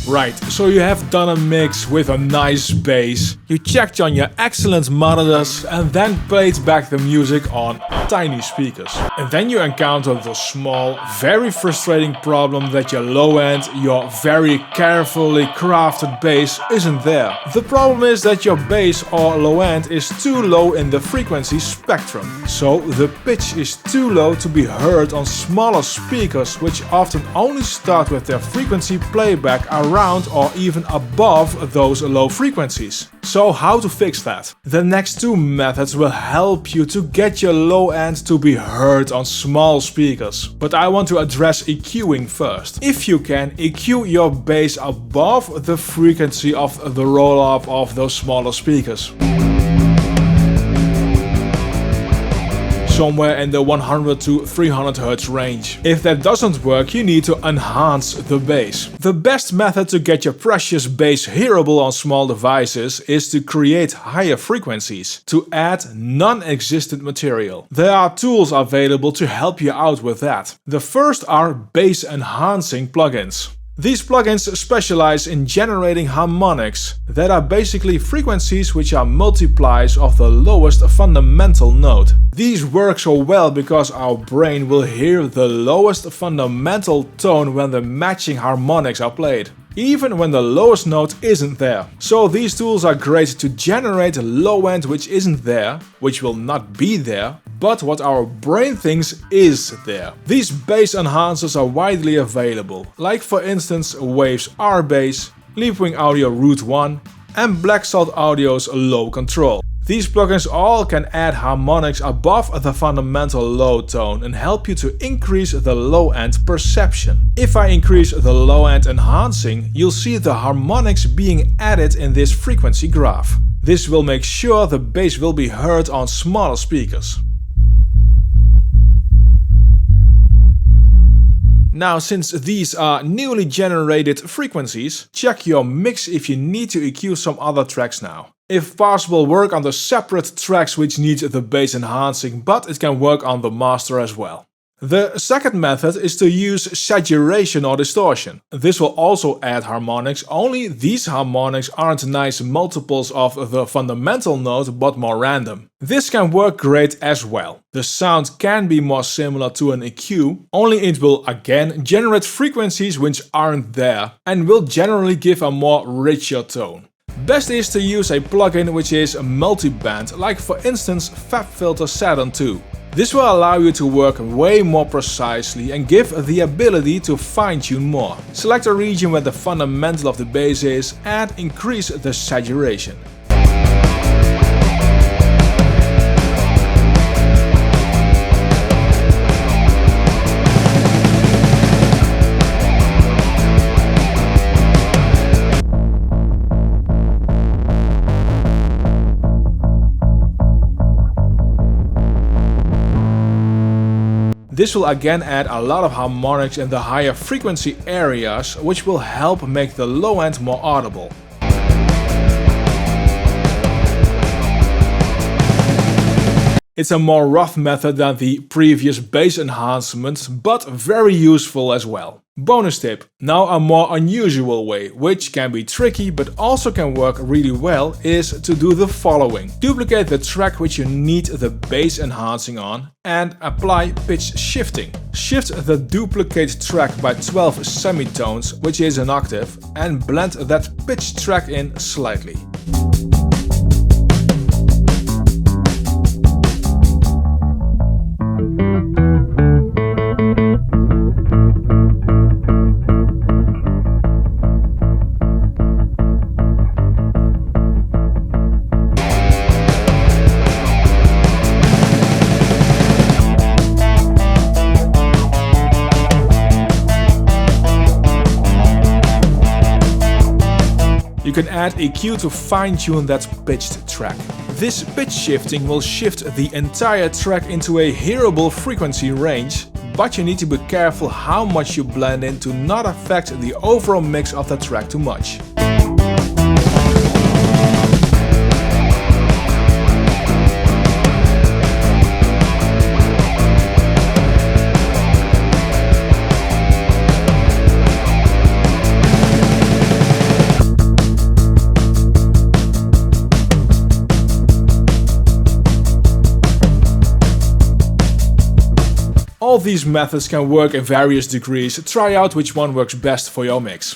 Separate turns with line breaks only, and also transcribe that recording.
Right, so you have done a mix with a nice bass, you checked on your excellent monitors and then played back the music on tiny speakers. And then you encountered the small, very frustrating problem that your low end, your very carefully crafted bass isn't there. The problem is that your bass or low end is too low in the frequency spectrum. So the pitch is too low to be heard on smaller speakers, which often only start with their frequency playback around or even above those low frequencies. So how to fix that? The next two methods will help you to get your low end to be heard on small speakers. But I want to address EQing first. If you can, EQ your bass above the frequency of the roll-up of those smaller speakers. Somewhere in the 100 to 300 Hz range. If that doesn't work, you need to enhance the bass. The best method to get your precious bass hearable on small devices is to create higher frequencies, to add non-existent material. There are tools available to help you out with that. The first are bass enhancing plugins. These plugins specialize in generating harmonics that are basically frequencies which are multiplies of the lowest fundamental note. These work so well because our brain will hear the lowest fundamental tone when the matching harmonics are played, even when the lowest note isn't there. So these tools are great to generate a low end which isn't there, which will not be there, but what our brain thinks is there. These bass enhancers are widely available, like for instance Waves R-Bass, Leapwing Audio Root 1 and Black Salt Audio's Low Control. These plugins all can add harmonics above the fundamental low tone and help you to increase the low end perception. If I increase the low end enhancing, you'll see the harmonics being added in this frequency graph. This will make sure the bass will be heard on smaller speakers. Now, since these are newly generated frequencies, check your mix if you need to EQ some other tracks now. If possible, work on the separate tracks which need the bass enhancing, but it can work on the master as well. The second method is to use saturation or distortion. This will also add harmonics, only these harmonics aren't nice multiples of the fundamental note but more random. This can work great as well. The sound can be more similar to an EQ, only it will again generate frequencies which aren't there and will generally give a more richer tone. Best is to use a plugin which is multi-band, like for instance FabFilter Saturn 2. This will allow you to work way more precisely and give the ability to fine-tune more. Select a region where the fundamental of the bass is and increase the saturation. This will again add a lot of harmonics in the higher frequency areas, which will help make the low end more audible. It's a more rough method than the previous bass enhancements, but very useful as well. Bonus tip, now a more unusual way, which can be tricky but also can work really well, is to do the following. Duplicate the track which you need the bass enhancing on and apply pitch shifting. Shift the duplicate track by 12 semitones, which is an octave, and blend that pitch track in slightly. You can add EQ to fine-tune that pitched track. This pitch shifting will shift the entire track into a hearable frequency range, but you need to be careful how much you blend in to not affect the overall mix of the track too much. All these methods can work in various degrees. Try out which one works best for your mix.